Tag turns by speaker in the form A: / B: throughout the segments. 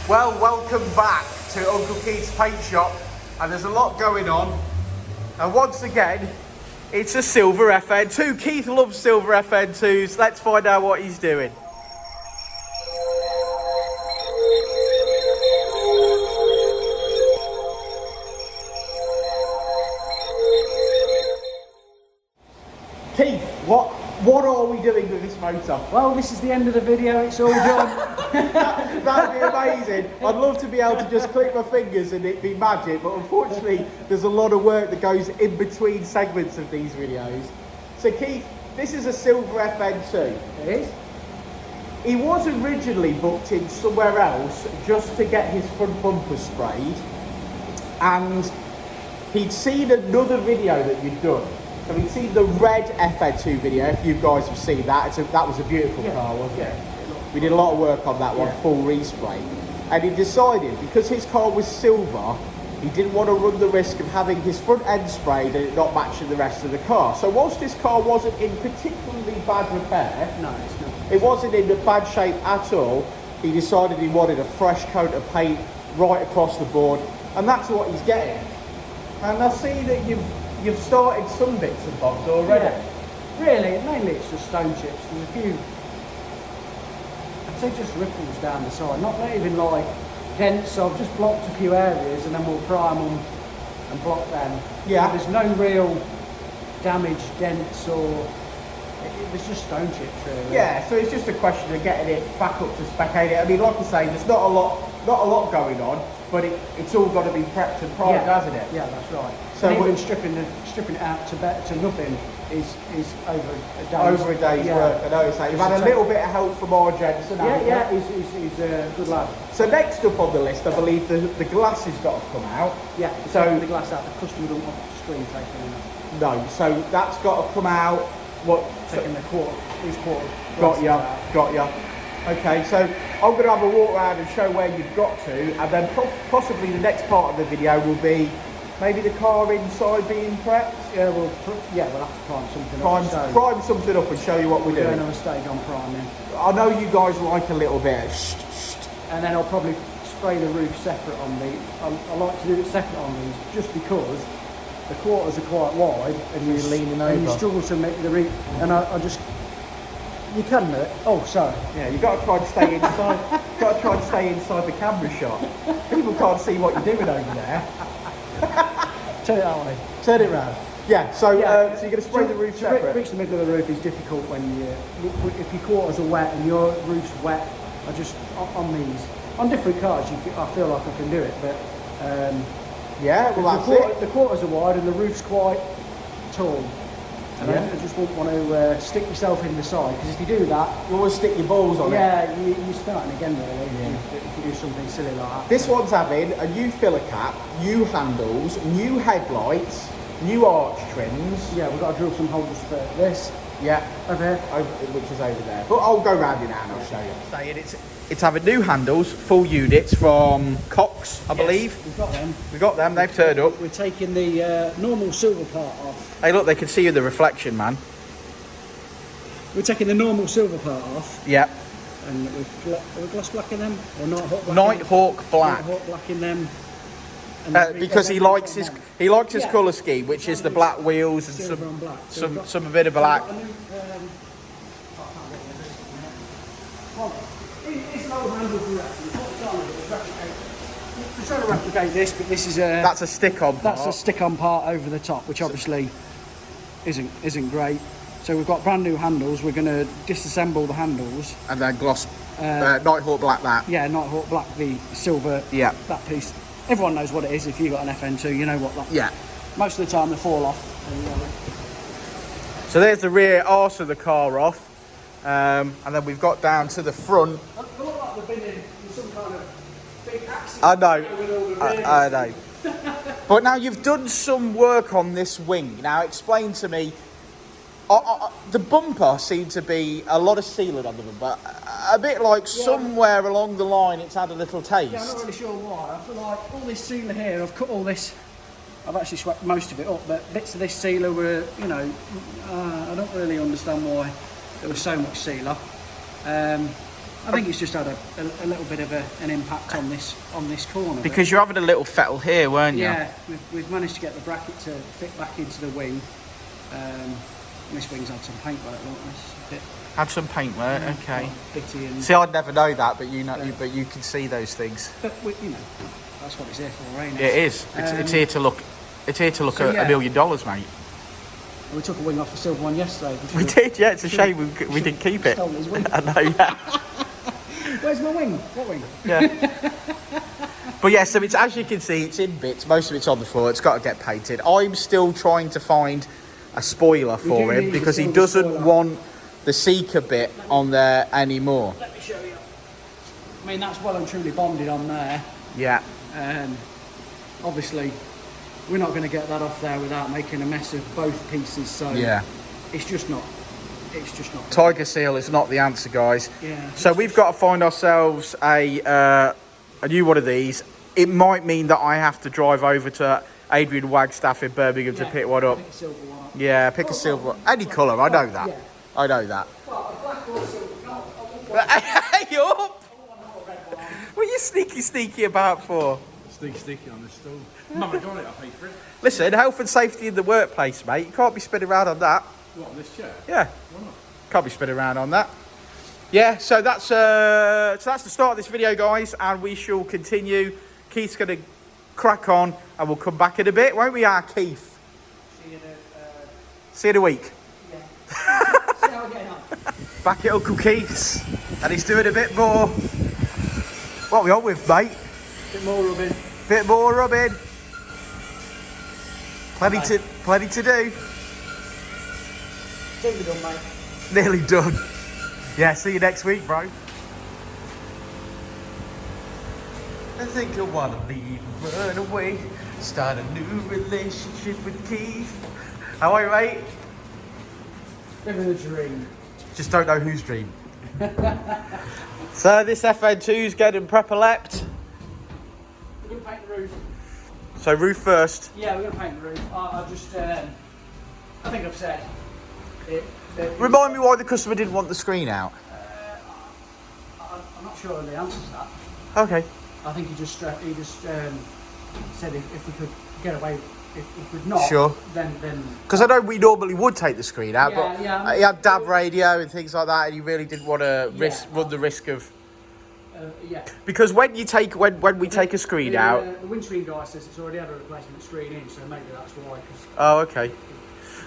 A: Well, welcome back to Uncle Keith's paint shop, and there's a lot going on. And once again, it's a silver FN2. Keith loves silver FN2s. Let's find out what he's doing. Keith, what are we doing with this motor?
B: Well, this is the end of the video, it's all done.
A: That'd be amazing. I'd love to be able to just click my fingers and it'd be magic, but unfortunately there's a lot of work that goes in between segments of these videos. So Keith, this is a silver FN2.
B: It is.
A: He was originally booked in somewhere else just to get his front bumper sprayed, and he'd seen another video that you'd done. So we've seen the red FN2 video, if you guys have seen that. That was a beautiful car, wasn't it? We did a lot of work on that one, full respray. And he decided, because his car was silver, he didn't want to run the risk of having his front end sprayed and it not matching the rest of the car. So whilst this car wasn't in particularly bad repair,
B: no, it's not.
A: It wasn't in bad shape at all, he decided he wanted a fresh coat of paint right across the board, and that's what he's getting. And I see that you've started some bits and bobs already.
B: Yeah. Really, mainly it's just stone chips. There's a few, I'd say just ripples down the side, not even like dents. So I've just blocked a few areas and then we'll prime them and block them.
A: Yeah.
B: There's no real damage, dents, or there's just stone chips really.
A: Yeah, so it's just a question of getting it back up to spec. I mean, like I say, there's not a lot going on, but it's all got to be prepped and primed, hasn't it?
B: Yeah, that's right.
A: So
B: and even stripping it out to nothing is over a day's
A: work. I know. So you've had a little bit of help from our gents.
B: Yeah, he's a good lad.
A: So next up on the list, I believe the glass has got to come out.
B: Yeah,
A: so
B: taking the glass out, the customer don't want the screen taken out.
A: No, so that's got to come out. What?
B: Taking the quarter.
A: Got ya. Okay, so I'm going to have a walk around and show where you've got to, and then possibly the next part of the video will be maybe the car inside being prepped.
B: Yeah, we'll have to prime something up.
A: Prime something up and show you what we're doing.
B: We're going on a stage on priming.
A: I know you guys like a little bit of
B: and then I'll probably spray the roof separate on these. I like to do it separate on these just because the quarters are quite wide and you're leaning over and you struggle to make the roof, and I just, you can do it. Oh, sorry.
A: Yeah, you've got to try and stay inside. Got to try and stay inside the camera shot. People can't see what you're doing over there.
B: Turn it that way.
A: Turn it round. Yeah. So, so you're going to spray the roof separate.
B: Reach the middle of the roof is difficult when if your quarters are wet and your roof's wet. I just on these different cars, I feel like I can do it, but
A: yeah, well that's it.
B: The quarters are wide and the roof's quite tall. And I just wouldn't want to stick yourself in the side, because if you do that,
A: you always stick your balls on it.
B: Yeah, you're starting again really, if you do something silly like that.
A: This one's having a new filler cap, new handles, new headlights, new arch trims.
B: Yeah, we've got to drill some holes for this.
A: Yeah,
B: over here,
A: which is over there. But I'll go round it now and I'll show you. It's having new handles, full units from Cox, I believe.
B: We've got them.
A: We've got them. They've turned up.
B: We're taking the normal silver part off.
A: Hey, look, they can see you in the reflection, man.
B: We're taking the normal silver part off.
A: Yeah.
B: And we're gloss blacking them or Nighthawk black.
A: Nighthawk black.
B: Nighthawk blacking them.
A: Because he likes his colour scheme, which is the black wheels and some a bit of black.
B: It's an old handle we're trying to replicate this, but this is
A: that's a stick-on part.
B: That's a stick-on part over the top, which obviously isn't great. So we've got brand new handles. We're going to disassemble the handles
A: and then gloss Nighthawk black that.
B: Yeah, Nighthawk black the silver.
A: Yeah,
B: that piece. Everyone knows what it is. If you've got an FN2, you know what that.
A: Yeah.
B: Most of the time they fall off.
A: So there's the rear arse of the car off, and then we've got down to the front.
B: I look like they've been in some kind of big accident.
A: I know. I know. But now you've done some work on this wing. Now explain to me. The bumper seemed to be a lot of sealant on the bumper, a bit like somewhere along the line it's had a little taste.
B: Yeah, I'm not really sure why. I feel like all this sealer here, I've cut all this, I've actually swept most of it up, but bits of this sealer were, I don't really understand why there was so much sealer. And I think it's just had a little bit of an impact on this corner.
A: Because you're having a little fettle here, weren't you?
B: Yeah, we've managed to get the bracket to fit back into the wing. This wing's had some paintwork, hasn't it?
A: Had some paintwork, okay.
B: Bitty and...
A: See, I'd never know that, but you know, but you can see those things.
B: But you know, that's what it's here for, ain't it?
A: It is. It's here to look. It's here to look at $1 million, mate.
B: We took a wing off the silver one yesterday.
A: We did, yeah. It's a shame we didn't keep it.
B: Stole his wing.
A: I know, yeah.
B: Where's my wing? What wing?
A: Yeah. But yeah, so it's, as you can see, it's in bits. Most of it's on the floor. It's got to get painted. I'm still trying to find a spoiler for him because he doesn't want the seeker bit on there anymore.
B: Let me show you. I mean, that's well and truly bonded on there.
A: Yeah.
B: Obviously, we're not going to get that off there without making a mess of both pieces. So
A: yeah,
B: it's just not.
A: Tiger seal is not the answer, guys.
B: Yeah.
A: So we've got to find ourselves a new one of these. It might mean that I have to drive over to Adrian Wagstaff in Birmingham to pick one up.
B: Pick a silver one up.
A: Yeah, pick a silver, any colour. I know that.
B: Yeah.
A: I know that.
B: Well, a black or silver.
A: Hey up! What are you sneaky about for?
C: Sticky on this stool. Mum, I got it, I paid for it.
A: Listen, health and safety in the workplace, mate. You can't be spinning around on that.
C: What, on this chair?
A: Yeah.
C: Why not?
A: Can't be spinning around on that. Yeah, so that's the start of this video, guys, and we shall continue. Keith's going to crack on, and we'll come back in a bit, won't we, Keith? See you in a week.
B: Yeah. See how we're getting on.
A: Back at Uncle Keith's, and he's doing a bit more. What are we on with, mate?
B: Bit more rubbing.
A: Bit more rubbing. Plenty to do.
B: Nearly done, mate.
A: Nearly done. Yeah, see you next week, bro. I think I wanna leave and run away. Start a new relationship with Keith. How are you, mate?
B: Living the dream.
A: Just don't know whose dream. So this FN2's getting prep-a-lepped.
B: We're going to paint the roof.
A: So roof first.
B: Yeah, we're going to paint the roof. I just, I think I've said it.
A: Remind me why the customer didn't want the screen out.
B: I'm not sure the answer to that.
A: Okay.
B: I think he just said if we could get away, if we'd not,
A: sure.
B: Then.
A: Because I know we normally would take the screen out,
B: Yeah,
A: but
B: yeah.
A: he had DAB radio and things like that, and he really didn't want to run the risk of.
B: Yeah.
A: Because when we take a screen out,
B: the windscreen guy says it's already had a replacement screen in, so maybe that's why.
A: Oh, okay.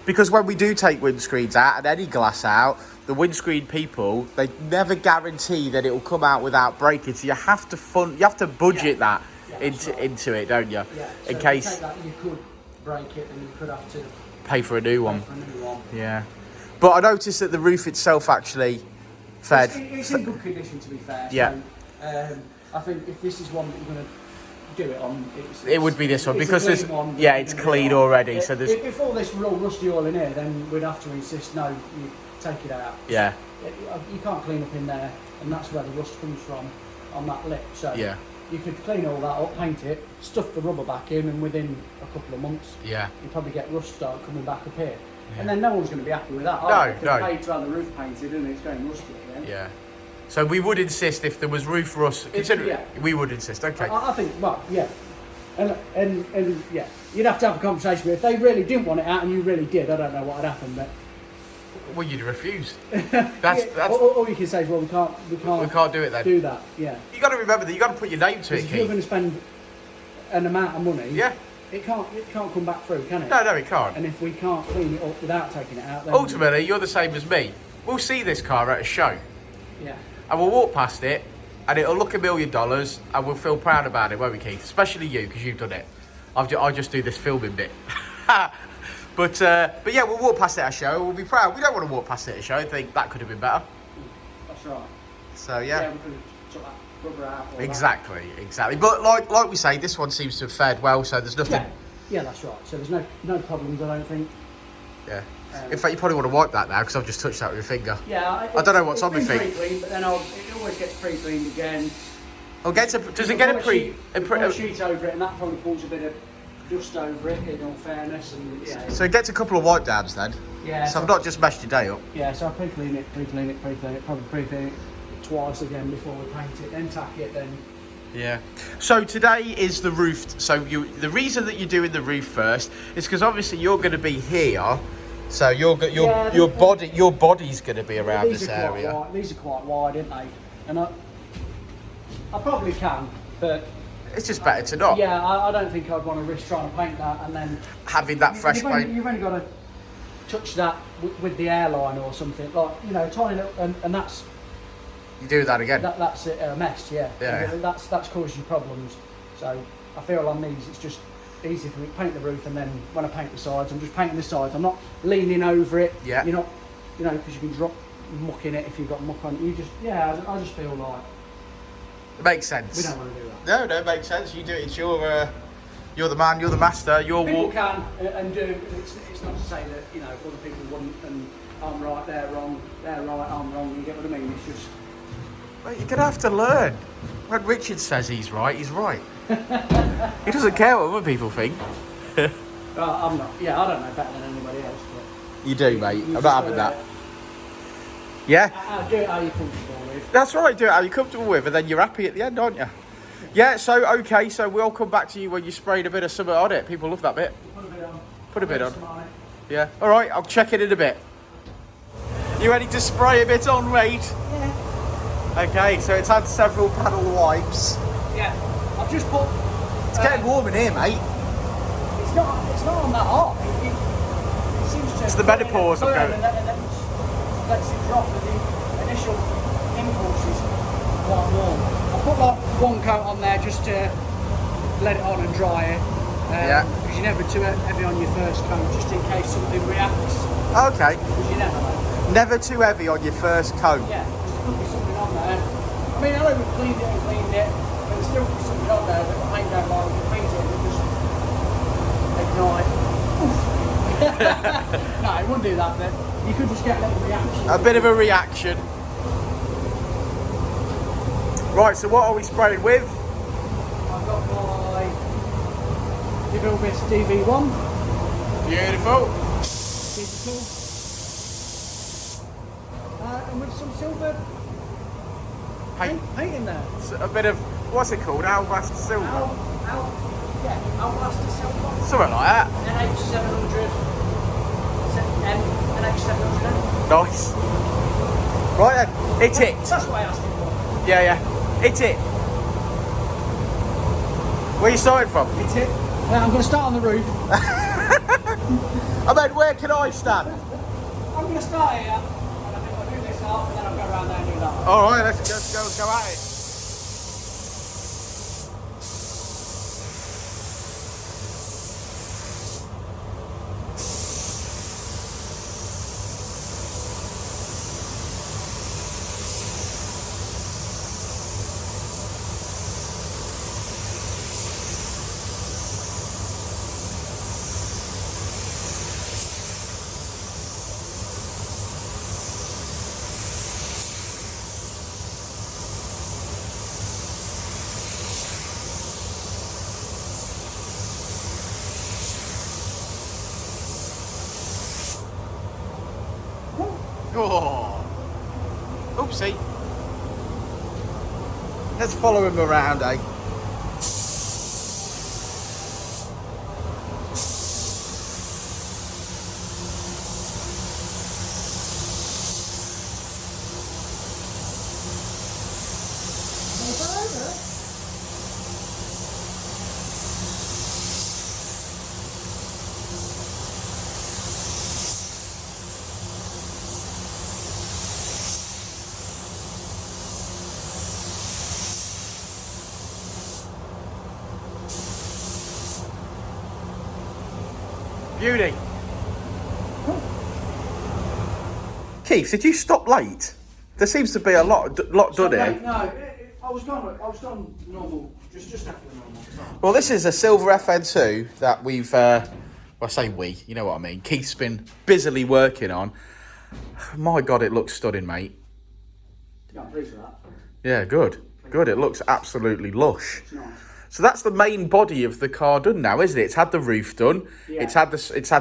A: Because when we do take windscreens out and any glass out, the windscreen people, they never guarantee that it will come out without breaking. So you have to budget that into it, don't you?
B: Yeah.
A: In
B: So
A: case
B: if you take that, you could break it, and you could have to
A: pay for a new one.
B: For a new one.
A: Yeah. But I noticed that the roof itself actually fed.
B: It's in good condition, to be fair.
A: Yeah.
B: So, I think if this is one that you're going to do it on,
A: it would be this one because
B: it's
A: it's clean already. So there's
B: if all this were all rusty oil in here, then we'd have to insist no, you take it out.
A: Yeah.
B: You can't clean up in there, and that's where the rust comes from on that lip. So
A: yeah,
B: you could clean all that up, paint it, stuff the rubber back in, and within a couple of months, you probably get rust start coming back up here. Yeah. And then no one's going to be happy with that.
A: No.
B: Paid to have the roof painted and it's going rusty again.
A: Yeah. So we would insist if there was roof rust. We would insist. Okay.
B: I think, well, yeah. And yeah, you'd have to have a conversation with. If they really didn't want it out and you really did, I don't know what would happen, but.
A: Well, you'd refuse.
B: That's. All you can say is, well, we can't
A: do it then.
B: Do that, yeah.
A: You got to remember that you got to put your name to it.
B: If you're going to spend an amount of money,
A: yeah,
B: it can't come back through, can it?
A: No, it can't.
B: And if we can't clean it up without taking it out, then
A: ultimately you're the same as me. We'll see this car at a show.
B: Yeah.
A: And we'll walk past it, and it'll look $1 million, and we'll feel proud about it, won't we, Keith? Especially you, because you've done it. I just do this filming bit. But yeah, we'll walk past it at a show. We'll be proud. We don't want to walk past it at a show and think that could have been better.
B: That's right.
A: So yeah.
B: Yeah, we could have took that rubber out.
A: Exactly. But like we say, this one seems to have fared well. So there's nothing.
B: Yeah, that's right. So there's no problems, I don't think.
A: Yeah. In fact, you probably want to wipe that now because I've just touched that with your finger.
B: Yeah.
A: I don't know what's on my feet.
B: Pre-cleaned, but then it always gets pre-cleaned again.
A: Does it get a
B: sheet over it, and that probably pulls a bit of dust over it, in all fairness. And yeah.
A: So it gets a couple of wipe downs then.
B: Yeah.
A: So I've not just messed your day up.
B: Yeah. So I pre-clean it, probably pre-clean it twice again before we paint it, then tack it, then.
A: Yeah. So today is the roof. So the reason that you're doing the roof first is because obviously you're going to be here. So your body's going to be around this area.
B: These are quite wide, aren't they? And I probably can, but
A: it's just better to not.
B: Yeah, I don't think I'd want to risk trying to paint that and then
A: having that fresh paint.
B: You've only got to touch that with the airline or something, like, you know, tiny little, and that's.
A: You do that again.
B: That's a mess, yeah.
A: Yeah.
B: That's caused you problems. So I feel on these it's just easy for me to paint the roof, and then when I paint the sides, I'm just painting the sides. I'm not leaning over it.
A: Yeah.
B: You're not, you know, because you can drop muck in it if you've got muck on it. You just, yeah, I just feel like.
A: It makes sense.
B: We don't want to do that.
A: No, it makes sense. You do it. It's you're the man. You're the master.
B: People can and do. It's not to say that, you know, other people wouldn't. And I'm right, they're wrong. They're right, I'm wrong. You get what I mean? It's just.
A: Well, you're gonna have to learn. When Richard says he's right, he's right. He doesn't care what other people think.
B: I'm not. Yeah, I don't know better than anybody else. But
A: you do, mate. I'm not having that. Yeah.
B: Do it how you're comfortable with.
A: That's right. Do it how you're comfortable with, and then you're happy at the end, aren't you? Yeah. So okay. So we'll come back to you when you sprayed a bit of something on it. People love that bit.
B: Put a bit on.
A: Put a bit on. Yeah. All right. I'll check it in a bit. You ready to spray a bit on, mate?
B: Yeah.
A: Okay, so it's had several panel wipes.
B: Yeah, I've just put.
A: It's getting warm in here, mate.
B: It's not on that hot. It seems to.
A: It's the menopause I'm going.
B: And then lets it drop, and the initial impulse is quite warm. I put like one coat on there just to let it on and dry it.
A: Yeah.
B: Because you're never too heavy on your first coat, just in case something reacts.
A: Okay.
B: Because you never know.
A: Never too heavy on your first coat.
B: Yeah. Could be something on there. I mean, I know we've cleaned it, but there's still something on there that the paint don't like. We paint it and it just ignite. No, it wouldn't do that then. You could just get a little reaction.
A: A bit of a reaction. Right, so what are we spraying with?
B: I've got my Dynodaze DV1.
A: Beautiful.
B: Digital. And with some silver paint in there.
A: So a bit of, what's it called? Alabaster silver?
B: Alabaster silver.
A: Something like that.
B: NH700. NH700.
A: Nice. Right then, hit it.
B: That's what I asked him for.
A: Yeah. Hit it. Where are you starting from?
B: Hit it. I'm going to start on the roof.
A: I mean, where can I stand?
B: I'm going to start here. And I think I'll do this off, and then I'll go around there and do that.
A: Alright, let's go at it. Oh, oopsie. Let's follow him around, eh? Beauty. Keith, did you stop late? There seems to be a lot done here.
B: No, I was done normal, just after the normal.
A: Well, this is a silver FN2 that we've, well, I say we, you know what I mean. Keith's been busily working on. My God, it looks stunning, mate.
B: Yeah, I'm pleased with that.
A: Yeah, good. Good, it looks absolutely lush.
B: It's nice.
A: So that's the main body of the car done now, isn't it? It's had the roof done.
B: Yeah.
A: It's had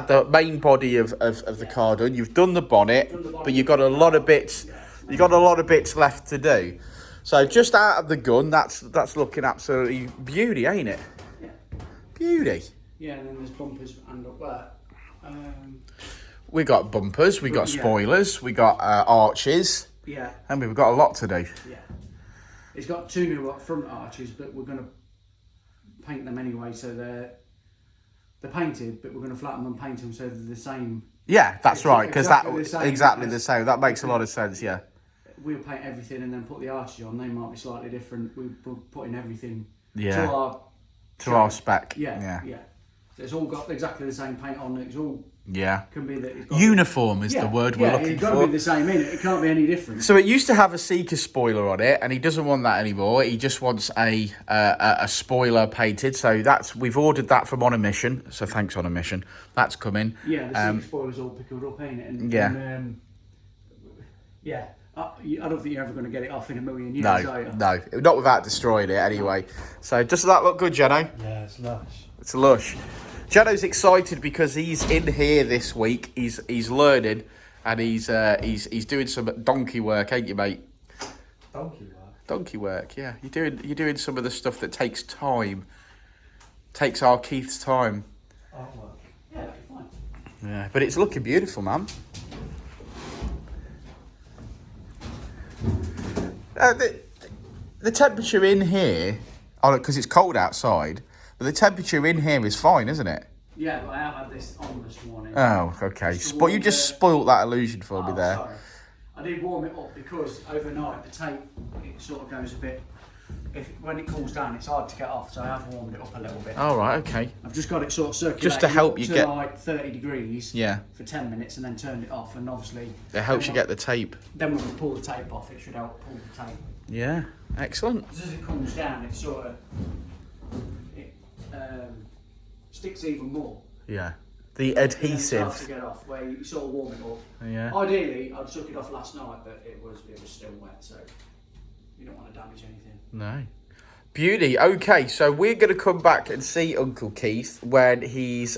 A: the main body of the car done. You've done the bonnet, but you've got a lot of bits You got a lot of bits left to do. So just out of the gun, that's looking absolutely beauty, ain't it?
B: Yeah.
A: Beauty.
B: Yeah, and then there's bumpers and up there.
A: We got bumpers, we got spoilers, we got arches.
B: Yeah.
A: And we've got a lot to do.
B: Yeah. It's got 2 new front arches, but we're going to paint them anyway, so they're painted, but we're going to flatten them and paint them so they're the same.
A: Yeah, that's right, because
B: exactly
A: the same. That makes a lot of sense, yeah.
B: We'll paint everything and then put the arches on. They might be slightly different. We're putting everything
A: to our spec.
B: Yeah. So it's all got exactly the same paint on it. It's all can be that.
A: Uniform is the word we're looking for.
B: It's got to be the same, innit? It can't be any different.
A: So it used to have a Seeker spoiler on it, and he doesn't want that anymore. He just wants a spoiler painted. So we've ordered that from On a Mission. So thanks, On a Mission. That's coming.
B: Yeah, the Seeker spoiler's all pickled up, ain't it? And, I don't think you're ever going to get it off in a million years, are you?
A: No, not without destroying it anyway. So does that look good, Jeno?
C: Yeah, it's lush.
A: It's lush. Jeno's excited because he's in here this week. He's learning, and he's doing some donkey work, ain't you, mate?
C: Donkey work.
A: Donkey work, yeah. You're doing some of the stuff that takes time. Takes our Keith's time.
C: Artwork.
B: Yeah, that'd be fine.
A: Yeah, but it's looking beautiful, man. The temperature in here, because it's cold outside, but the temperature in here is fine, isn't it?
B: Yeah, but I have had this on this morning.
A: Oh, okay. You just spoilt that illusion for me there.
B: Sorry. I did warm it up because overnight the tape, it sort of goes a bit, when it cools down it's hard to get off, so I have warmed it up a little bit.
A: Oh, right, okay.
B: I've just got it sort of circulating
A: just to help you get
B: like 30 degrees for 10 minutes and then turned it off, and obviously
A: it helps you get the tape.
B: Then when we pull the tape off, it should help pull the tape.
A: Yeah, excellent.
B: As it cools down, it sort of sticks even more.
A: Yeah, the adhesive.
B: It starts to get off where you sort of warm it up.
A: Yeah.
B: Ideally, I took it off last night, but it was still wet, so you don't want to damage anything.
A: No. Beauty. Okay, so we're going to come back and see Uncle Keith when he's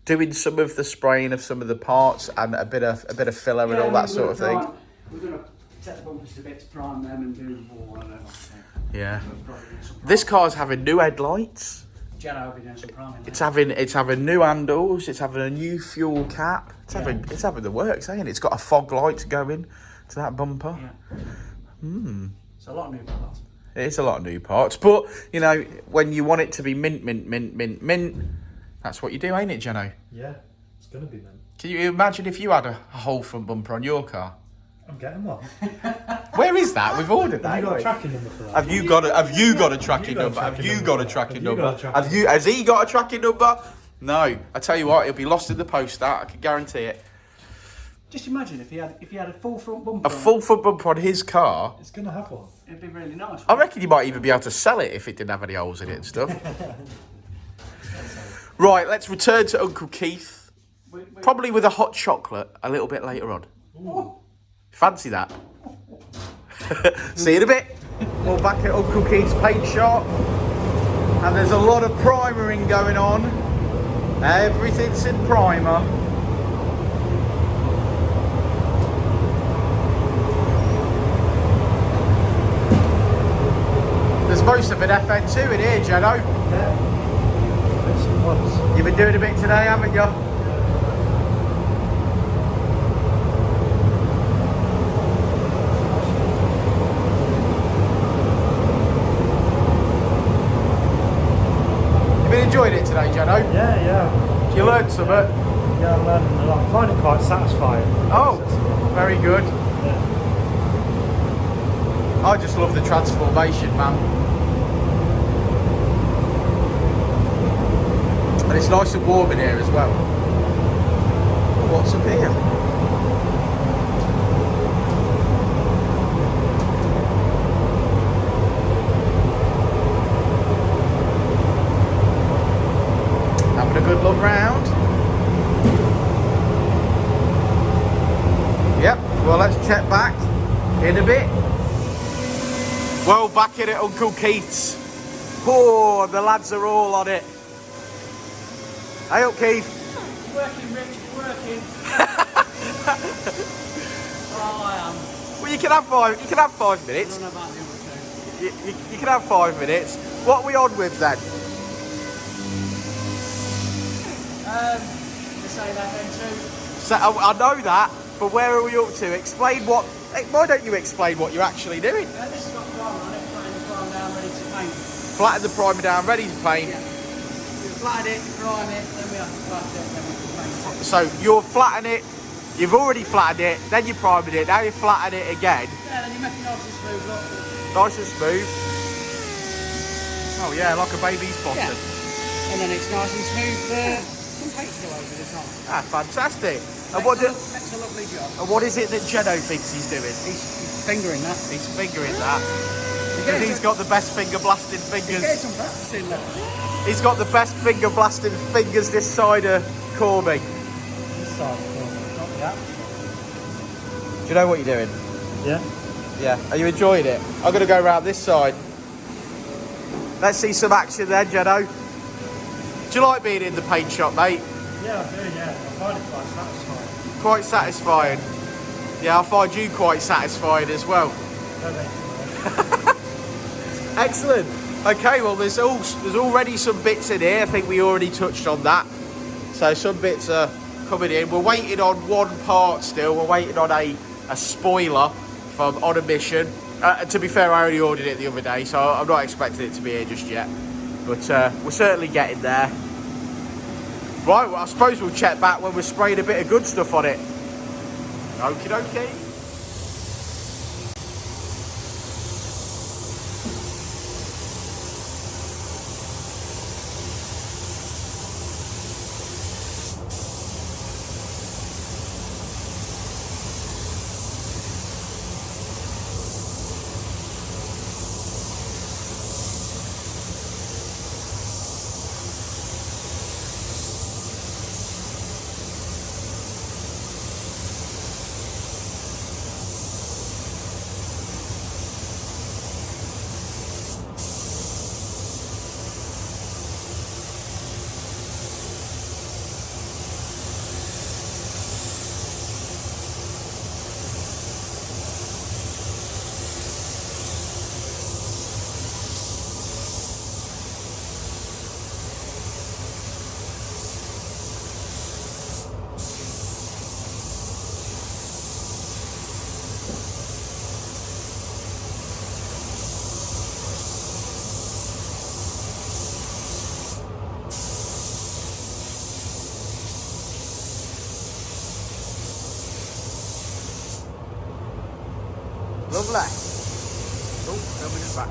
A: doing some of the spraying of some of the parts and a bit of filler and all that sort of thing.
B: We're going to set the bumpers to bits, prime them, and do all of them.
A: Yeah. This car's having new headlights.
B: Jeno will be doing some priming.
A: It's having new handles. It's having a new fuel cap. It's having the works, ain't it? It's got a fog light going to that bumper.
B: Yeah. It's a lot of new parts.
A: It is a lot of new parts, but you know when you want it to be mint, that's what you do, ain't it, Jeno?
C: Yeah, it's gonna be mint.
A: Can you imagine if you had a whole front bumper on your car?
C: I'm getting one.
A: Where is that? We've ordered that.
C: Have you got a tracking number for that?
A: Have you got a tracking number? Has he got a tracking number? No. I tell you what, it'll be lost in the post. That I can guarantee it.
B: Just imagine if he had a full front bumper.
A: A full front bumper on his car.
C: It's gonna have one.
B: It'd be really nice.
A: I reckon you might even be able to sell it if it didn't have any holes in it and stuff. Right, let's return to Uncle Keith. Probably with a hot chocolate a little bit later on.
C: Ooh.
A: Fancy that? See you in a bit. We're back at Uncle Keith's paint shop, and there's a lot of primering going on. Everything's in primer. There's most of an FN2 in here, Jeno.
C: Yeah.
A: You've been doing a bit today, haven't you? You've been enjoying it today, Jeno?
C: Yeah.
A: You learned something?
C: Yeah, I'm learning a lot. I find it quite satisfying.
A: Oh, very good.
C: Yeah.
A: I just love the transformation, man. And it's nice and warm in here as well. What's up here? Having a good look round. Yep, well let's check back in a bit. Well, back in at Uncle Keith's. Oh, the lads are all on it. Hey up, Keith.
B: Working, Rich, working. Oh, I am.
A: Well, you can have 5. You can have 5 minutes.
B: I don't know about the other two.
A: You can have 5 minutes. What are we on with then?
B: The same FN2.
A: So I know that, but where are we up to? Explain what. Why don't you explain what you're actually doing?
B: This has got primer on it, flattening the primer down, ready to paint.
A: Flatten the primer down, ready to paint.
B: Yeah. We flattened it, prime it, then we have to flatten it, then we can paint it.
A: So you're flattening it. You've already flattened it, then you primed it. Now you flatten it again.
B: Yeah, then you make it nice and smooth, look.
A: Nice and smooth. Oh yeah, like a baby's bottom.
B: Yeah. And then it's nice and smooth. Some paint to go over the top.
A: Ah, fantastic. And
B: Makes a lovely job.
A: and what is it that Jeno thinks he's doing?
B: He's fingering that.
A: He's fingering that. Because he's got the best finger blasting
B: He's
A: fingers.
B: getting some practice in there.
A: He's got the best finger blasting fingers this side of Corby.
C: This side, not the app.
A: Do you know what you're doing?
C: Yeah.
A: Yeah. Are you enjoying it? I'm going to go around this side. Let's see some action then, Jeno. Do you like being in the paint shop, mate?
C: Yeah, I do, yeah. I find it quite satisfying.
A: Quite satisfying. Yeah, I find you quite satisfying as well.
C: Don't they?
A: Excellent. Okay, well, there's already some bits in here. I think we already touched on that. So some bits are coming in. We're waiting on one part still. We're waiting on a spoiler from On a Mission. To be fair, I only ordered it the other day, so I'm not expecting it to be here just yet. But we're certainly getting there. Right, well, I suppose we'll check back when we're spraying a bit of good stuff on it. Okie dokie. Lovely. Oh, no, we're just back.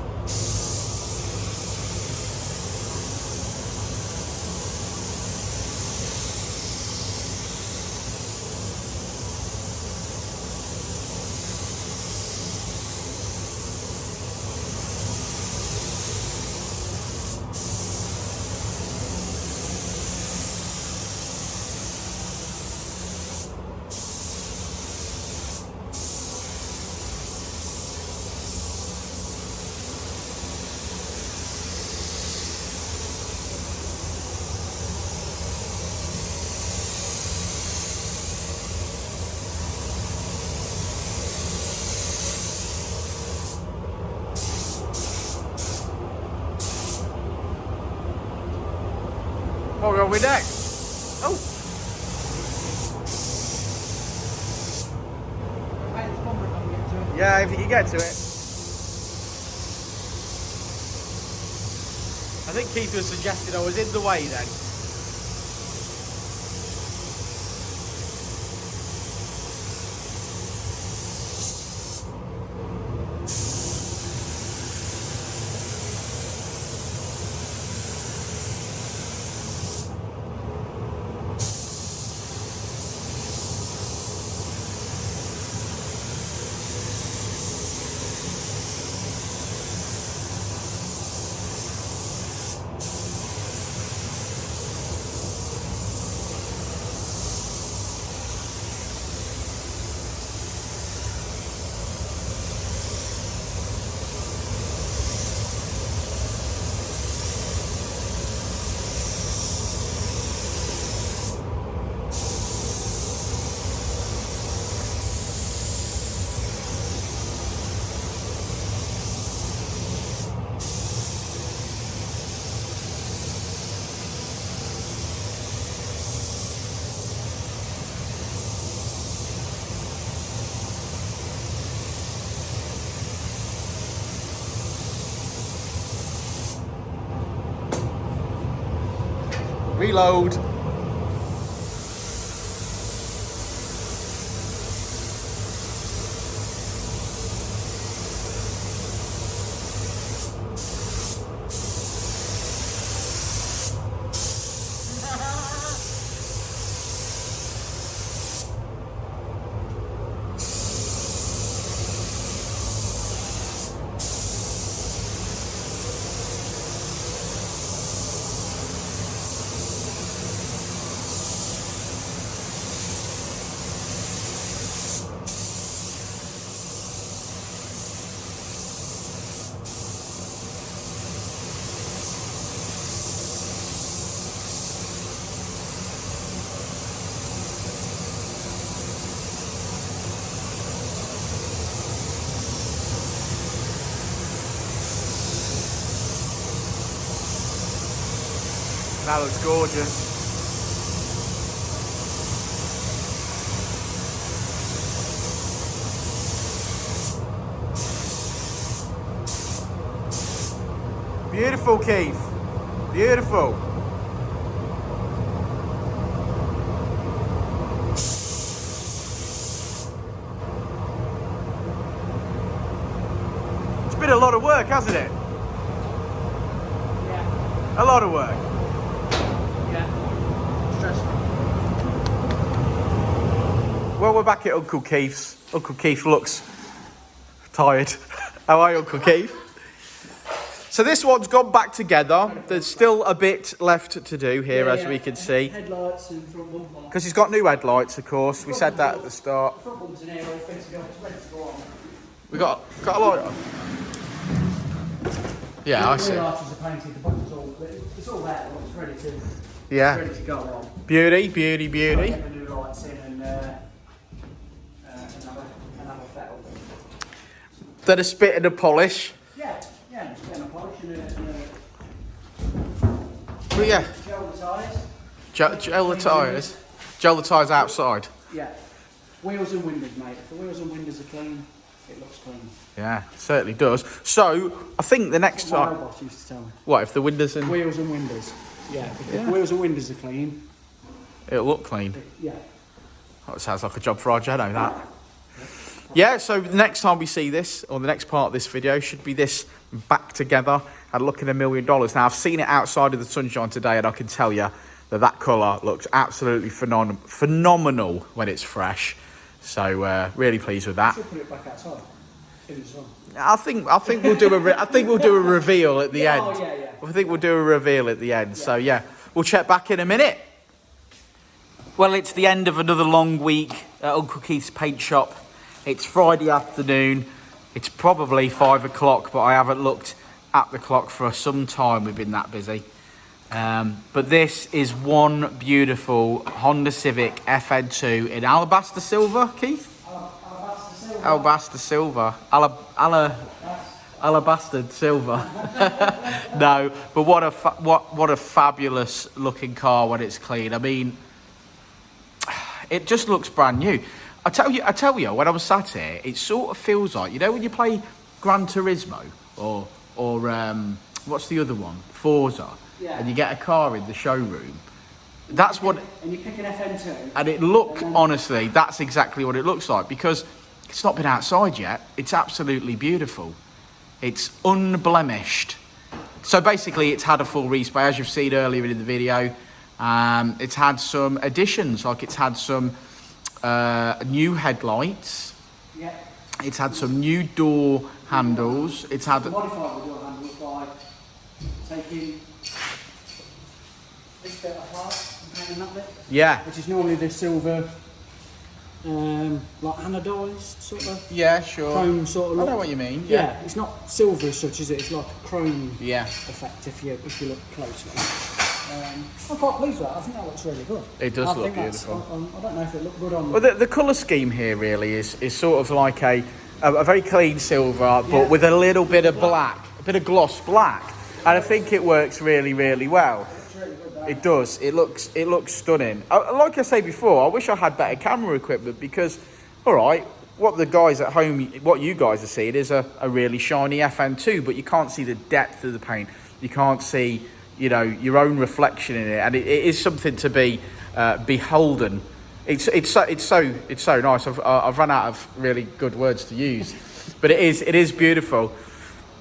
A: What are we next? Oh! Yeah, if you can get to it. I think Keith was suggesting I was in the way then. Reload. That looks gorgeous. Beautiful, Keith. Beautiful. It's been a lot of work, hasn't it?
B: Yeah.
A: A lot of work. Well, we're back at Uncle Keith's. Uncle Keith looks tired. How are you, Uncle Keith? So this one's gone back together. There's still a bit left to do here, as we can see.
B: Headlights and front bumper.
A: Because he's got new headlights, of course. We said that at the start.
B: Front bumper's in here, all fit to go. It's ready to go on.
A: We got a light on. Yeah, I see.
B: The arches are painted, the bumper's all, it's all there, it's ready to,
A: Yeah.
B: ready to go on.
A: Beauty, beauty, beauty.
B: Get the new lights in and have a fettle.
A: Then a spit and a polish.
B: Yeah, just getting a polish and
A: But yeah,
B: gel the tyres.
A: gel the tyres. Gel the tyres outside.
B: Yeah. Wheels and windows, mate. If the wheels and windows are clean, it looks clean.
A: Yeah, certainly does. So, I think the next
B: That's what my
A: time...
B: boss used to tell me.
A: What, if the windows and...
B: Wheels and windows. Yeah, if the wheels and windows are clean,
A: It'll look clean.
B: yeah.
A: That sounds like a job for our Jeno, that. Yeah, so the next time we see this, or the next part of this video, should be this back together and looking $1 million. Now, I've seen it outside of the sunshine today, and I can tell you that that colour looks absolutely phenomenal when it's fresh. So, really pleased with that.
B: Should put it back outside in the sun.
A: I think we'll do a reveal at the end.
B: Oh, yeah.
A: I think we'll do a reveal at the end. So yeah, we'll check back in a minute. Well, it's the end of another long week at Uncle Keith's paint shop. It's Friday afternoon. It's probably 5 o'clock, but I haven't looked at the clock for some time. We've been that busy. But this is one beautiful Honda Civic FN2 in alabaster silver, Keith? Alabaster silver. Alabaster silver. No, but what a fabulous looking car when it's clean. I mean, it just looks brand new. I tell you, when I was sat here, it sort of feels like, you know, when you play Gran Turismo or what's the other one, Forza, and you get a car in the showroom. That's what.
B: And you pick an FN2.
A: And it honestly, that's exactly what it looks like, because it's not been outside yet. It's absolutely beautiful. It's unblemished. So basically, it's had a full respray, as you've seen earlier in the video. It's had some additions, like it's had some new headlights.
B: Yeah.
A: It's had some new door handles. It's had...
B: Modified the door handles by taking this bit apart and painting that bit.
A: Yeah.
B: Which is normally the silver, like anodized sort of.
A: Yeah, sure.
B: Chrome sort of look.
A: I know what you mean.
B: Yeah, it's not silver as such, is it? It's like a chrome
A: Yeah.
B: effect if you look closely. I'm quite pleased with that. I think that looks really good.
A: It does look beautiful.
B: I don't know if it looked good on.
A: Well, the colour scheme here really is sort of like a very clean silver, but with a little bit of black, a bit of gloss black, and I think it works really, really well. It does. It looks stunning. Like I say before, I wish I had better camera equipment, because, all right, what the guys at home, what you guys are seeing is a really shiny FN2, but you can't see the depth of the paint. You can't see, you know, your own reflection in it, and it is something to be beholden. It's so nice. I've run out of really good words to use, but it is beautiful.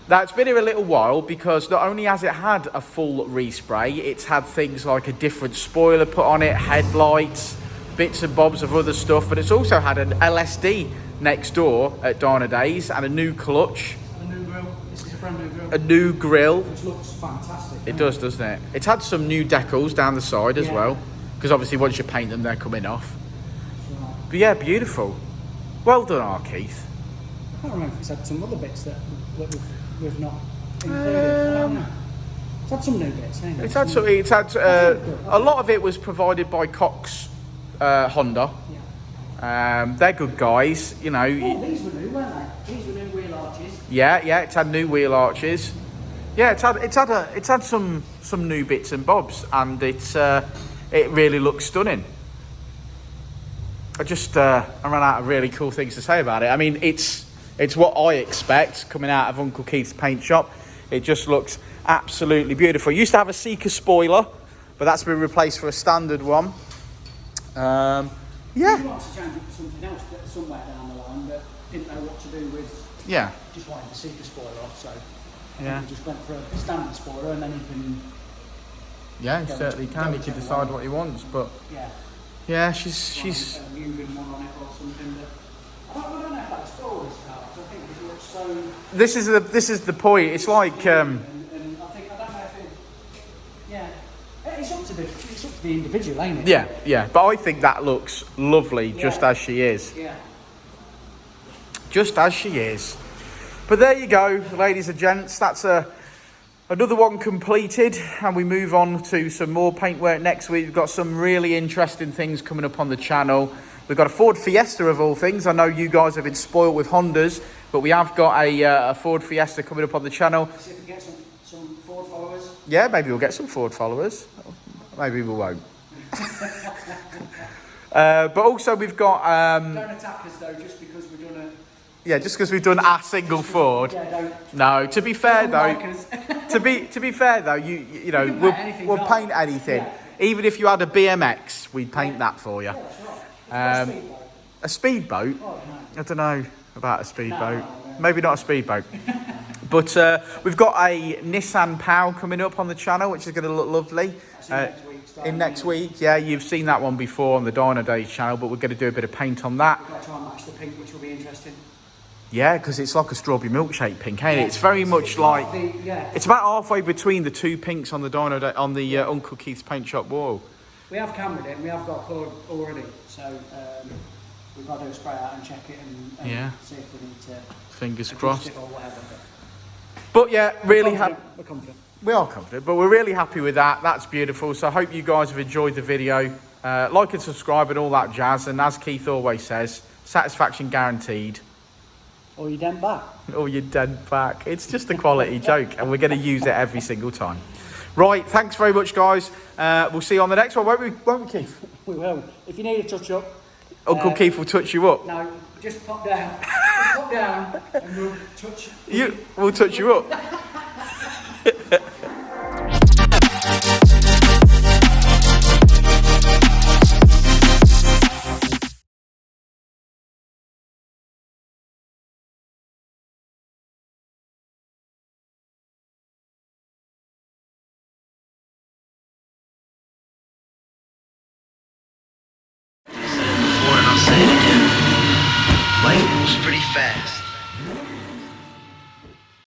A: Now, it's been here a little while because not only has it had a full respray, it's had things like a different spoiler put on it, headlights, bits and bobs of other stuff, but it's also had an LSD next door at Dynodaze and a new clutch.
B: A new grill. This is a brand new grill.
A: A new grill.
B: Which looks fantastic.
A: It does, doesn't it? It's had some new decals down the side as well, because obviously once you paint them, they're coming off.
B: Right.
A: But yeah, beautiful. Well done, Keith.
B: I can't remember if it's had some other bits that we've not included. I don't know. It's had some new bits, hasn't it?
A: It's had a lot of it was provided by Cox Honda.
B: Yeah.
A: They're good guys, you know.
B: Oh, these were new, weren't they? These were new wheel arches.
A: Yeah, it's had new wheel arches. Yeah, it's had some new bits and bobs, and it really looks stunning. I ran out of really cool things to say about it. I mean, it's what I expect coming out of Uncle Keith's paint shop. It just looks absolutely beautiful. It used to have a Seeker spoiler, but that's been replaced for a standard one. Yeah.
B: We wanted to change it for something else somewhere down the line, but didn't know what to do with.
A: Yeah.
B: Just wanted to Seeker spoiler off, so
A: Yeah.
B: we just went for a standard spoiler, and then you can.
A: Yeah, he certainly can. He can decide what he wants, but
B: Yeah.
A: she's.
B: A Nuneaton one on it or something. But I don't know if that's all this car. I think it looks so.
A: This is the point. It's like.
B: And I think I don't know if it. Yeah. It's up to the individual, ain't it?
A: Yeah, but I think that looks lovely just as she is.
B: Yeah.
A: Just as she is. But there you go, ladies and gents. That's another one completed, and we move on to some more paintwork next week. We've got some really interesting things coming up on the channel. We've got a Ford Fiesta of all things. I know you guys have been spoiled with Hondas, but we have got a Ford Fiesta coming up on the channel.
B: See if we get some Ford followers.
A: Yeah, maybe we'll get some Ford followers. Maybe we won't. But also we've got...
B: Don't attack us though, just because we've done a...
A: Yeah, just because we've done a single Ford.
B: Yeah, don't...
A: No, to be fair though...
B: Like
A: to be fair though, you know, we'll paint anything.
B: Yeah.
A: Even if you had a BMX, we'd paint that for you.
B: Yeah, that's right.
A: A speedboat?
B: Oh, no.
A: I don't know about a speedboat.
B: No.
A: Maybe not a speedboat. But we've got a Nissan POW coming up on the channel, which is going to look lovely. Next week, yeah, you've seen that one before on the Dynodaze channel, but we're going to do a bit of paint on that.
B: We've got to try and match the pink, which will be interesting.
A: Yeah, because it's like a strawberry milkshake pink, ain't it? It's very much like... It's about halfway between the two pinks on the Uncle Keith's paint shop wall.
B: We have cambered it and we have got colour already, so we've got to do a spray out and check it and see if we need to...
A: Fingers crossed.
B: It or whatever.
A: But yeah, really happy.
B: We're confident.
A: We are confident, but we're really happy with that. That's beautiful. So I hope you guys have enjoyed the video. Like and subscribe and all that jazz. And as Keith always says, satisfaction guaranteed.
B: Or you dent back.
A: Or you dent back. It's just a quality joke, and we're going to use it every single time. Right, thanks very much, guys. We'll see you on the next one, won't we, Keith?
B: We will. If you need a touch-up...
A: Uncle Keith will touch you up.
B: No, just pop down. Just pop down and we'll touch...
A: We'll touch you up.
D: I'll say it again. Life moves pretty fast.